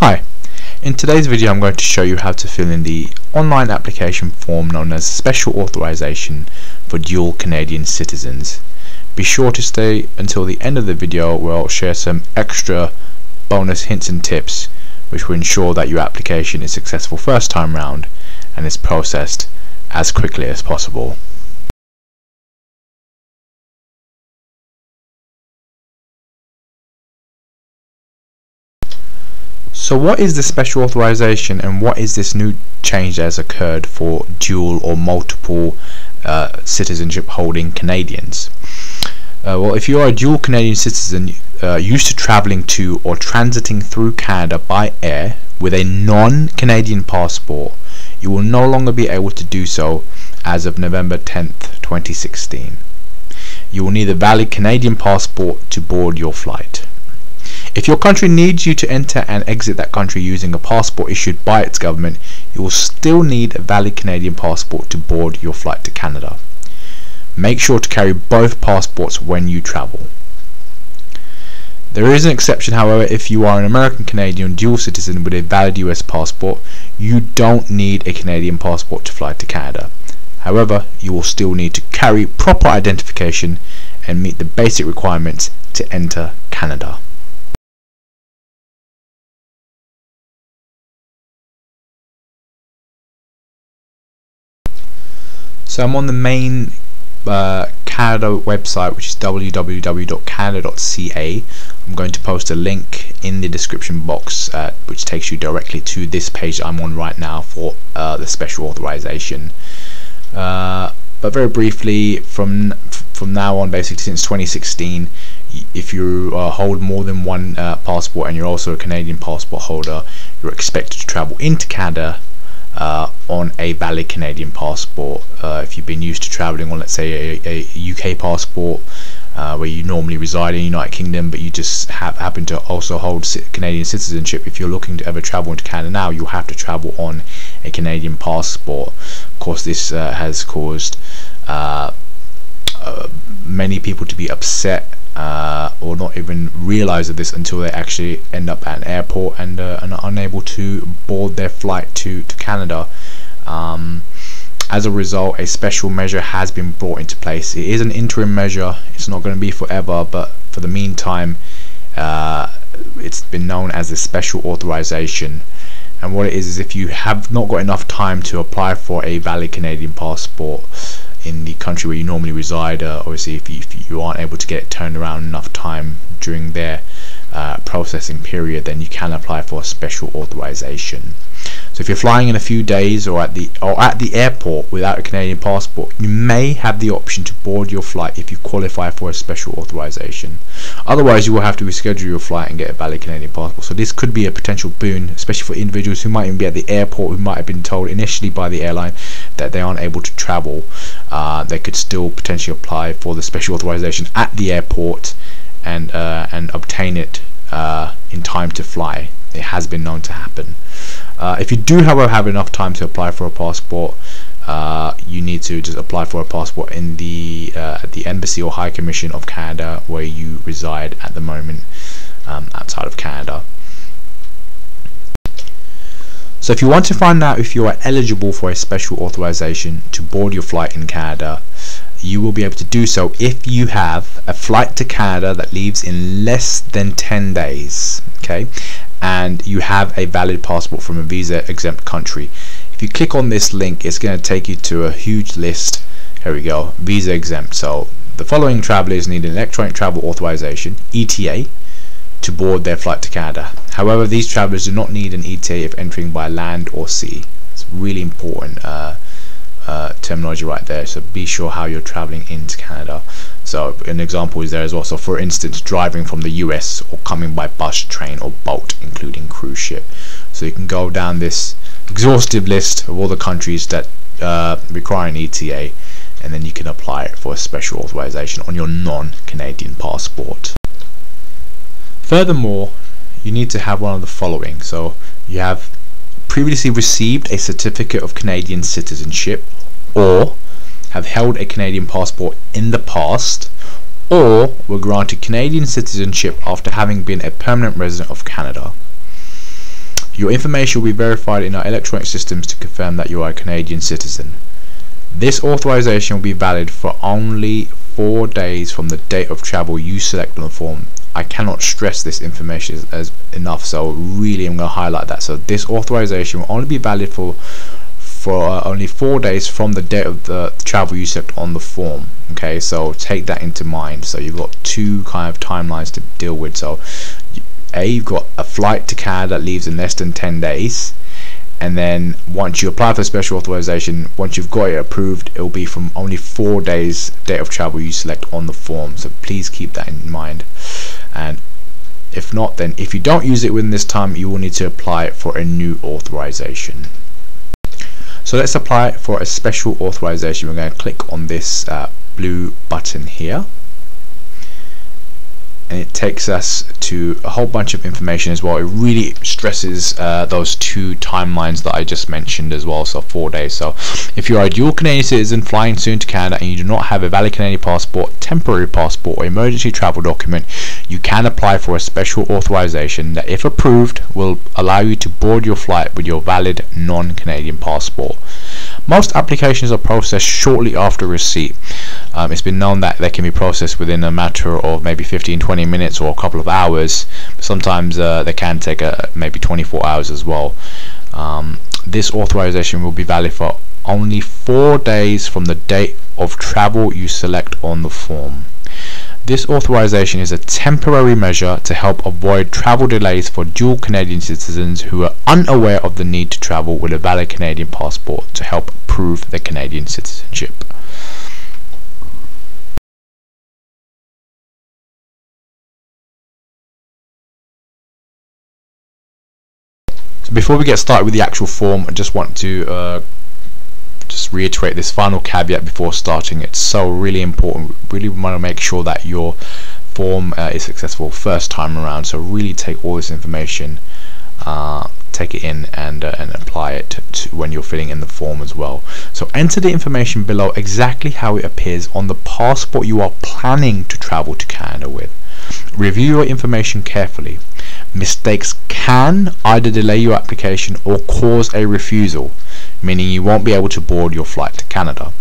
Hi, in today's video I'm going to show you how to fill in the online application form known as Special Authorization for dual Canadian citizens. Be sure to stay until the end of the video where I'll share some extra bonus hints and tips which will ensure that your application is successful first time round and is processed as quickly as possible. So what is the special authorization and what is this new change that has occurred for dual or multiple citizenship holding Canadians? Well, if you are a dual Canadian citizen used to traveling to or transiting through Canada by air with a non-Canadian passport, you will no longer be able to do so as of November 10th, 2016. You will need a valid Canadian passport to board your flight. If your country needs you to enter and exit that country using a passport issued by its government, you will still need a valid Canadian passport to board your flight to Canada. Make sure to carry both passports when you travel. There is an exception, however. If you are an American Canadian dual citizen with a valid US passport, you don't need a Canadian passport to fly to Canada. However, you will still need to carry proper identification and meet the basic requirements to enter Canada. So I'm on the main Canada website, which is www.canada.ca. I'm going to post a link in the description box which takes you directly to this page that I'm on right now for the special authorization. But very briefly, from now on, basically since 2016, if you hold more than one passport and you're also a Canadian passport holder, you're expected to travel into Canada on a valid Canadian passport. If you've been used to travelling on, let's say, a UK passport where you normally reside in the United Kingdom, but you just happen to also hold Canadian citizenship, if you're looking to ever travel into Canada now, you'll have to travel on a Canadian passport. Of course, this has caused many people to be upset or not even realize of this until they actually end up at an airport and are unable to board their flight to Canada. As a result, a special measure has been brought into place. It is an interim measure. It's not going to be forever, but for the meantime, it's been known as the special authorization. And what it is if you have not got enough time to apply for a valid Canadian passport in the country where you normally reside, obviously if you aren't able to get it turned around enough time during their processing period, then you can apply for a special authorization. So if you're flying in a few days or at the airport without a Canadian passport, you may have the option to board your flight if you qualify for a special authorization. Otherwise, you will have to reschedule your flight and get a valid Canadian passport. So this could be a potential boon, especially for individuals who might even be at the airport, who might have been told initially by the airline that they aren't able to travel. They could still potentially apply for the special authorization at the airport and obtain it in time to fly. It has been known to happen. If you do, however, have enough time to apply for a passport, you need to just apply for a passport in at the Embassy or High Commission of Canada where you reside at the moment outside of Canada. So if you want to find out if you are eligible for a special authorization to board your flight in Canada, you will be able to do so if you have a flight to Canada that leaves in less than 10 days, okay, and you have a valid passport from a visa exempt country. If you click on this link, it's going to take you to a huge list. Here we go, visa exempt. So the following travelers need an electronic travel authorization, ETA, to board their flight to Canada. However, these travelers do not need an ETA if entering by land or sea. It's really important terminology right there, so be sure how you're traveling into Canada. So an example is there as well. So for instance, driving from the US or coming by bus, train or boat, including cruise ship. So you can go down this exhaustive list of all the countries that require an ETA, and then you can apply it for a special authorization on your non-Canadian passport. Furthermore, you need to have one of the following. So you have previously received a certificate of Canadian citizenship, or have held a Canadian passport in the past, or were granted Canadian citizenship after having been a permanent resident of Canada. Your information will be verified in our electronic systems to confirm that you are a Canadian citizen. This authorization will be valid for only 4 days from the date of travel you select on the form. I cannot stress this information as enough, so really I'm going to highlight that. So this authorization will only be valid for only 4 days from the date of the travel you select on the form. Okay, so take that into mind. So you've got two kind of timelines to deal with. So you've got a flight to Canada that leaves in less than 10 days, and then once you apply for special authorization, once you've got it approved, it will be from only 4 days date of travel you select on the form. So please keep that in mind, and if not, then if you don't use it within this time, you will need to apply for a new authorization. So let's apply for a special authorization. We're going to click on this blue button here, and it takes us to a whole bunch of information as well. It really stresses those two timelines that I just mentioned as well, so 4 days. So if you're a dual Canadian citizen flying soon to Canada and you do not have a valid Canadian passport, temporary passport or emergency travel document, you can apply for a special authorization that, if approved, will allow you to board your flight with your valid non-Canadian passport. Most applications are processed shortly after receipt. It's been known that they can be processed within a matter of maybe 15-20 minutes or a couple of hours. Sometimes they can take maybe 24 hours as well. This authorization will be valid for only 4 days from the date of travel you select on the form. This authorization is a temporary measure to help avoid travel delays for dual Canadian citizens who are unaware of the need to travel with a valid Canadian passport to help prove their Canadian citizenship. So before we get started with the actual form, I just want to just reiterate this final caveat before starting. It's so really important. Really want to make sure that your form is successful first time around. So really take all this information, take it in, and apply it to when you're filling in the form as well. So enter the information below exactly how it appears on the passport you are planning to travel to Canada with. Review your information carefully. Mistakes can either delay your application or cause a refusal, meaning you won't be able to board your flight to Canada.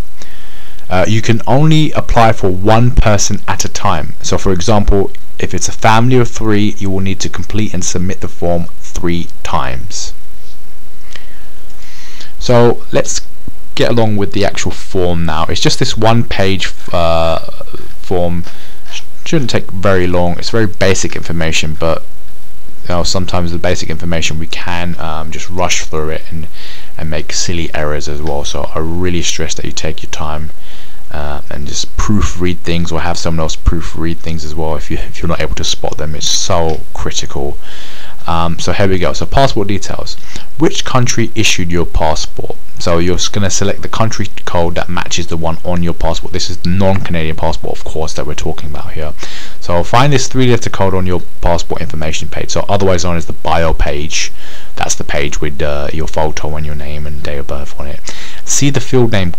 You can only apply for one person at a time. So for example, if it's a family of 3, you will need to complete and submit the form 3 times. So let's get along with the actual form now. It's just this 1-page form. Shouldn't take very long. It's very basic information, but you know, sometimes the basic information we can just rush through it and make silly errors as well. So I really stress that you take your time and just proofread things, or have someone else proofread things as well if you're not able to spot them. It's so critical. So here we go. So passport details. Which country issued your passport? So you're just going to select the country code that matches the one on your passport. This is the non-Canadian passport, of course, that we're talking about here. So find this 3-letter code on your passport information page, so otherwise known as the bio page. That's the page with your photo and your name and date of birth on it. See the field name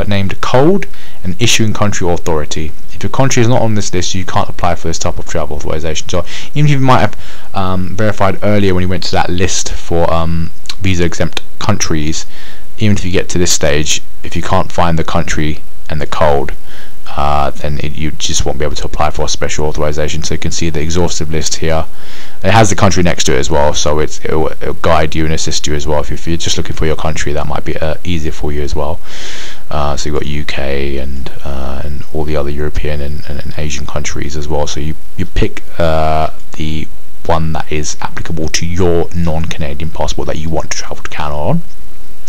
named code and issuing country or authority. If your country is not on this list, you can't apply for this type of travel authorization. So even if you might have verified earlier when you went to that list for visa exempt countries, even if you get to this stage, if you can't find the country and the code, then you just won't be able to apply for a special authorization. So you can see the exhaustive list here. It has the country next to it as well, so it'll guide you and assist you as well. If you're just looking for your country, that might be easier for you as well. So you've got UK and all the other European and Asian countries as well. So you pick the one that is applicable to your non-Canadian passport that you want to travel to Canada on.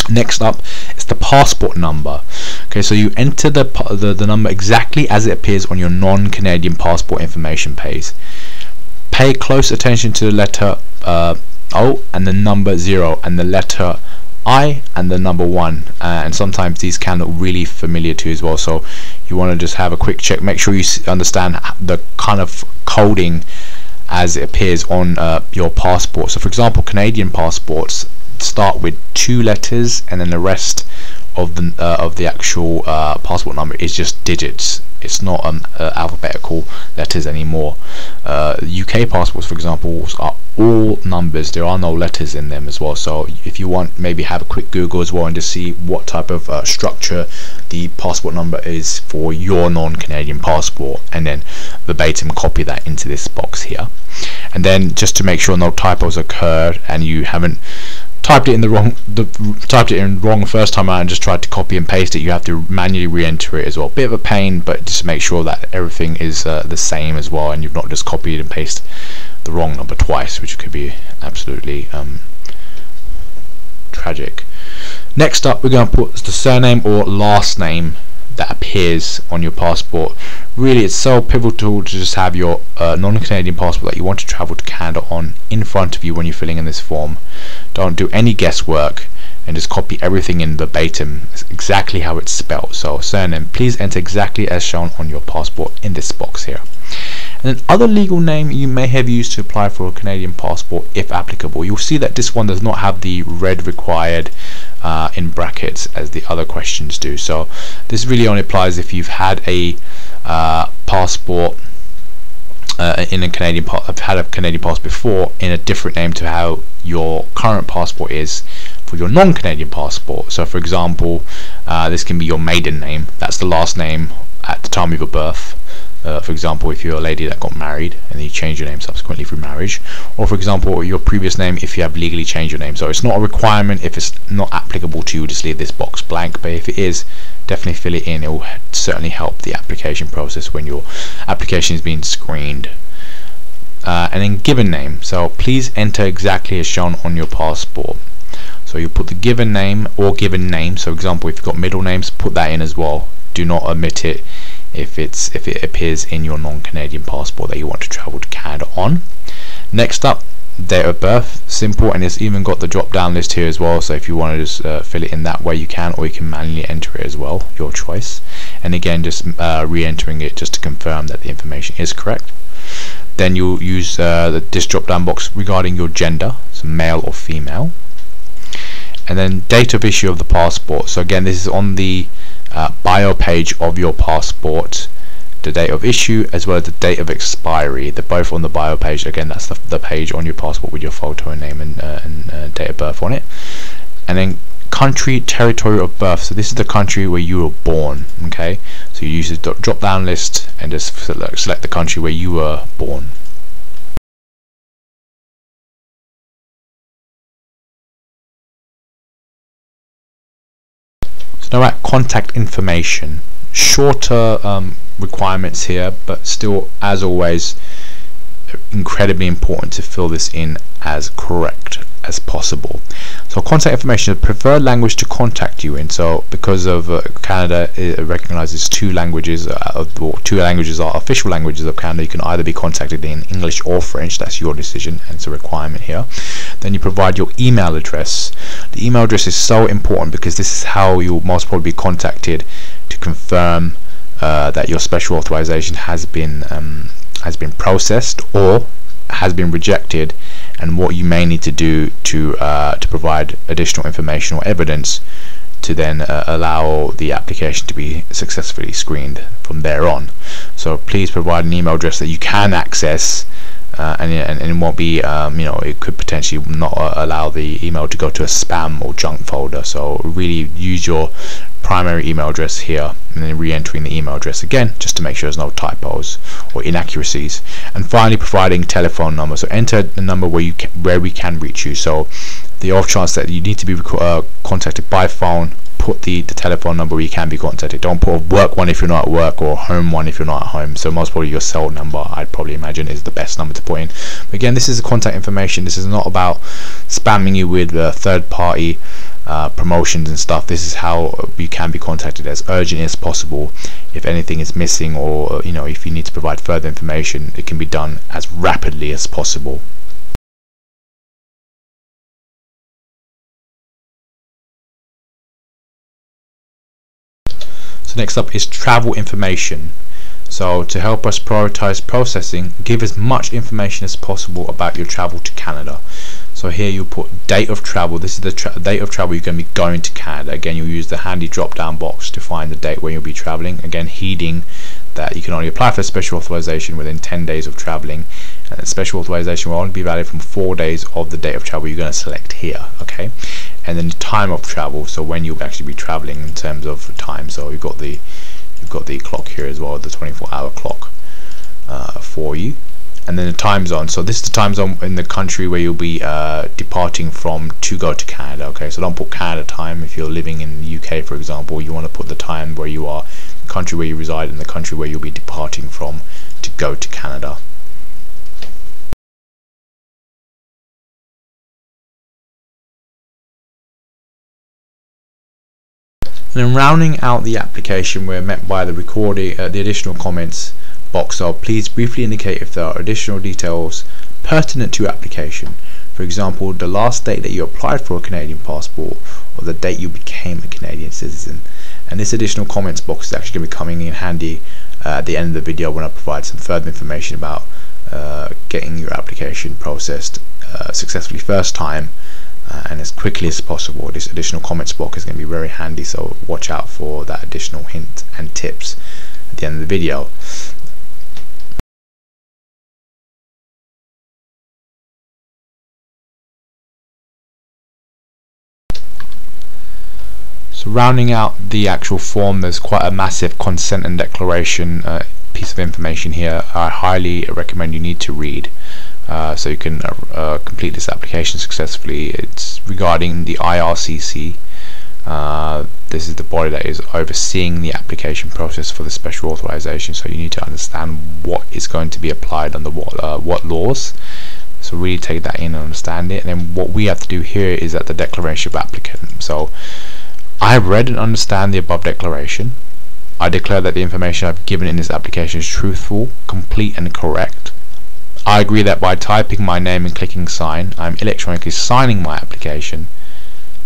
Next up is the passport number. Okay, so you enter the number exactly as it appears on your non-Canadian passport information page. Pay close attention to the letter O and the number 0, and the letter I and the number 1, and sometimes these can look really familiar to you as well, so you want to just have a quick check. Make sure you understand the kind of coding as it appears on your passport. So for example, Canadian passports start with 2 letters, and then the rest of the actual passport number is just digits. It's not alphabetical letters anymore. UK passports, for example, are all numbers. There are no letters in them as well. So if you want, maybe have a quick Google as well and just see what type of structure the passport number is for your non-Canadian passport, and then verbatim copy that into this box here. And then just to make sure no typos occurred and you haven't typed it in wrong first time out and just tried to copy and paste it, you have to manually re-enter it as well. Bit of a pain, but just make sure that everything is the same as well, and you've not just copied and pasted the wrong number twice, which could be absolutely tragic. Next up, we're going to put the surname or last name that appears on your passport. Really, it's so pivotal to just have your non-Canadian passport that you want to travel to Canada on in front of you when you're filling in this form. Don't do any guesswork and just copy everything in verbatim. It's exactly how it's spelled. So surname, please enter exactly as shown on your passport in this box here. And then other legal name you may have used to apply for a Canadian passport if applicable. You'll see that this one does not have the red required in brackets as the other questions do. So this really only applies if you've had a passport in a Canadian passport before in a different name to how your current passport is for your non-Canadian passport. So for example, this can be your maiden name. That's the last name at the time of your birth. For example, if you're a lady that got married and you change your name subsequently through marriage, or for example your previous name if you have legally changed your name. So it's not a requirement. If it's not applicable to you, just leave this box blank, but if it is, definitely fill it in. It will certainly help the application process when your application is being screened. And then given name, so please enter exactly as shown on your passport. So you put the given name or given name. So for example, if you've got middle names, put that in as well. Do not omit it if it appears in your non-Canadian passport that you want to travel to Canada on. Next up, date of birth, simple, and it's even got the drop down list here as well, so if you want to just fill it in that way you can, or you can manually enter it as well, your choice. And again, just re-entering it just to confirm that the information is correct. Then you'll use this drop down box regarding your gender, so male or female. And then date of issue of the passport, so again this is on the bio page of your passport, the date of issue as well as the date of expiry. They're both on the bio page. Again, that's the page on your passport with your photo and name and date of birth on it. And then country, territory of birth, so this is the country where you were born. Okay, so you use the drop down list and just select the country where you were born. So now at contact information, shorter requirements here, but still, as always, incredibly important to fill this in as correct as possible. So contact information, the preferred language to contact you in. So because of Canada, it recognizes two languages are official languages of Canada. You can either be contacted in English or French. That's your decision, and it's a requirement here. Then you provide your email address. The email address is so important because this is how you'll most probably be contacted to confirm that your special authorization has been processed or has been rejected, and what you may need to do to provide additional information or evidence to then allow the application to be successfully screened from there on. So please provide an email address that you can access, and it won't be it could potentially not allow the email to go to a spam or junk folder. So really use your primary email address here, and then re-entering the email address again just to make sure there's no typos or inaccuracies. And finally, providing telephone number, so enter the number where we can reach you. So the off chance that you need to be contacted by phone, put the telephone number where you can be contacted. Don't put a work one if you're not at work, or a home one if you're not at home. So most probably your cell number, I'd probably imagine, is the best number to put in. But again, this is the contact information. This is not about spamming you with third party promotions and stuff. This is how you can be contacted as urgent as possible. If anything is missing, or if you need to provide further information, it can be done as rapidly as possible. So next up is travel information. So to help us prioritize processing, give as much information as possible about your travel to Canada. So here you put date of travel. This is the date of travel you're going to be going to Canada. Again, you'll use the handy drop down box to find the date when you'll be traveling. Again, heeding that you can only apply for special authorization within 10 days of traveling, and the special authorization will only be valid from 4 days of the date of travel you're going to select here. Okay, and then the time of travel, so when you'll actually be traveling in terms of time. So you've got the clock here as well, the 24-hour clock for you. And then the time zone, so this is the time zone in the country where you'll be departing from to go to Canada. Okay, so don't put Canada time. If you're living in the UK, for example, you want to put the time where you are, the country where you reside, and the country where you'll be departing from to go to Canada. And then rounding out the application, we're met by the recording, the additional comments box. So please briefly indicate if there are additional details pertinent to your application. For example, the last date that you applied for a Canadian passport, or the date you became a Canadian citizen. And this additional comments box is actually going to be coming in handy at the end of the video when I provide some further information about getting your application processed successfully first time and as quickly as possible. This additional comments box is going to be very handy, so watch out for that additional hint and tips at the end of the video. So rounding out the actual form, there's quite a massive consent and declaration piece of information here. I highly recommend you need to read so you can complete this application successfully. It's regarding the IRCC. This is the body that is overseeing the application process for the special authorization, so you need to understand what is going to be applied under what laws. So really take that in and understand it. And then what we have to do here is that the declaration of applicant. So I have read and understand the above declaration. I declare that the information I've given in this application is truthful, complete and correct. I agree that by typing my name and clicking sign, I am electronically signing my application.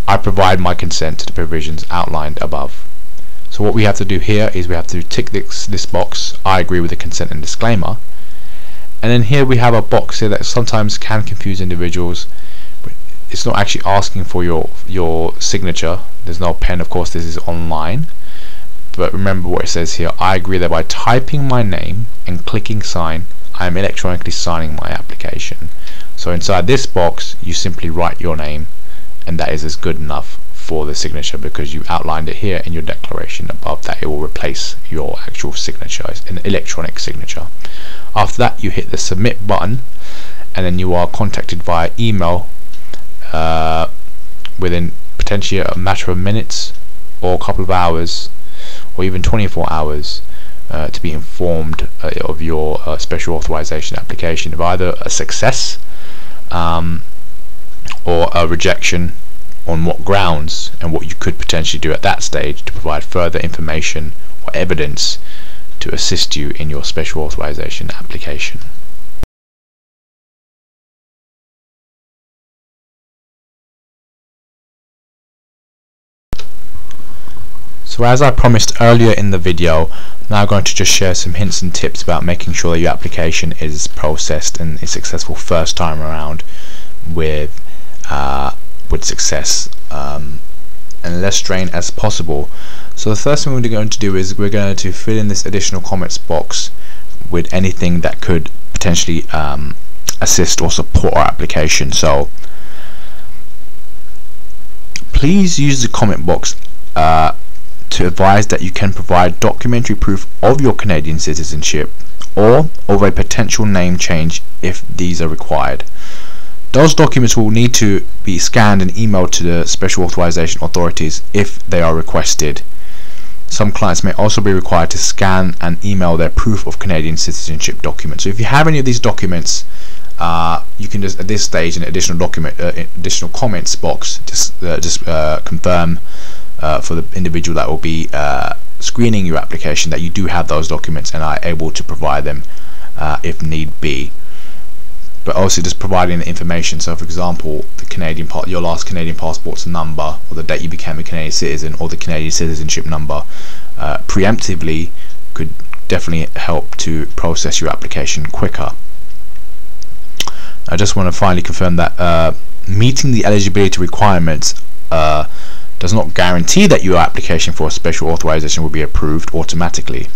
I provide my consent to the provisions outlined above. So what we have to do here is we have to tick this box, I agree with the consent and disclaimer. And then here we have a box here that sometimes can confuse individuals. It's not actually asking for your signature. There's no pen, of course this is online, but remember what it says here. I agree that by typing my name and clicking sign, I am electronically signing my application. So inside this box you simply write your name, and that is as good enough for the signature, because you outlined it here in your declaration above that it will replace your actual signature. It's an electronic signature. After that you hit the submit button, and then you are contacted via email within potentially a matter of minutes or a couple of hours or even 24 hours to be informed of your special authorization application of either a success or a rejection, on what grounds, and what you could potentially do at that stage to provide further information or evidence to assist you in your special authorization application. So as I promised earlier in the video, I'm now going to just share some hints and tips about making sure that your application is processed and is successful first time around with success and less strain as possible. So the first thing we're going to do is we're going to fill in this additional comments box with anything that could potentially assist or support our application. So please use the comment box to advise that you can provide documentary proof of your Canadian citizenship or of a potential name change if these are required. Those documents will need to be scanned and emailed to the special authorization authorities if they are requested. Some clients may also be required to scan and email their proof of Canadian citizenship documents. So if you have any of these documents, you can just at this stage in additional comments box just confirm for the individual that will be screening your application that you do have those documents and are able to provide them if need be. But also just providing the information. So for example, the your last Canadian passport's number, or the date you became a Canadian citizen, or the Canadian citizenship number preemptively could definitely help to process your application quicker. I just want to finally confirm that meeting the eligibility requirements does not guarantee that your application for a special authorization will be approved automatically.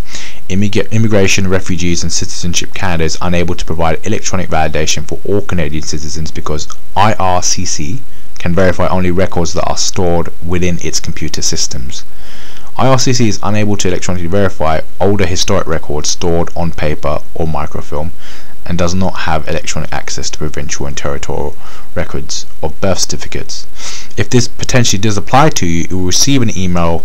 Immigration, refugees and citizenship Canada is unable to provide electronic validation for all Canadian citizens because IRCC can verify only records that are stored within its computer systems. IRCC is unable to electronically verify older historic records stored on paper or microfilm, and does not have electronic access to provincial and territorial records of birth certificates. If this potentially does apply to you, you will receive an email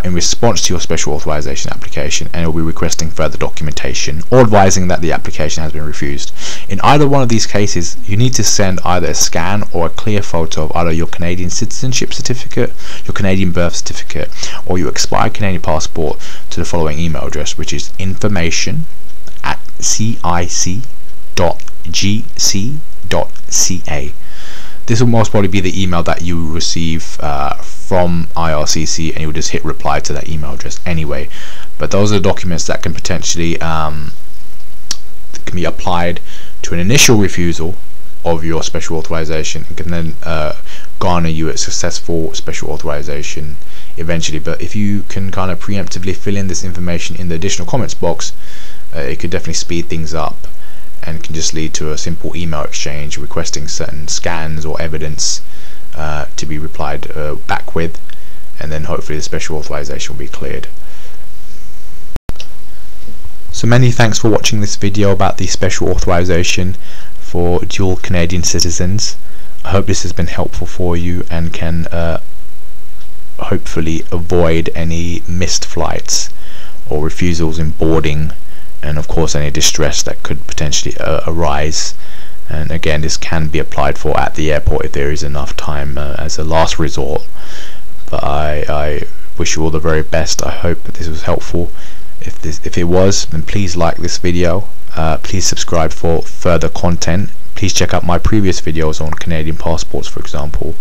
in response to your special authorization application, and it will be requesting further documentation or advising that the application has been refused. In either one of these cases, you need to send either a scan or a clear photo of either your Canadian citizenship certificate, your Canadian birth certificate, or your expired Canadian passport to the following email address, which is information@cic.gc.ca. This will most probably be the email that you will receive from IRCC, and you'll just hit reply to that email address anyway. But those are the documents that can potentially can be applied to an initial refusal of your special authorization, and can then garner you a successful special authorization eventually. But if you can kind of preemptively fill in this information in the additional comments box, it could definitely speed things up, and can just lead to a simple email exchange requesting certain scans or evidence to be replied back with, and then hopefully the special authorization will be cleared. So many thanks for watching this video about the special authorization for dual Canadian citizens. I hope this has been helpful for you and can hopefully avoid any missed flights or refusals in boarding, and of course any distress that could potentially arise. And again, this can be applied for at the airport if there is enough time as a last resort. But I wish you all the very best. I hope that this was helpful. If it was, then please like this video, please subscribe for further content. Please check out my previous videos on Canadian passports, for example,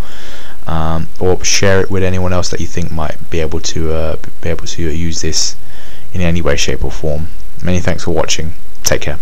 or share it with anyone else that you think might be able to use this in any way, shape or form. Many thanks for watching. Take care.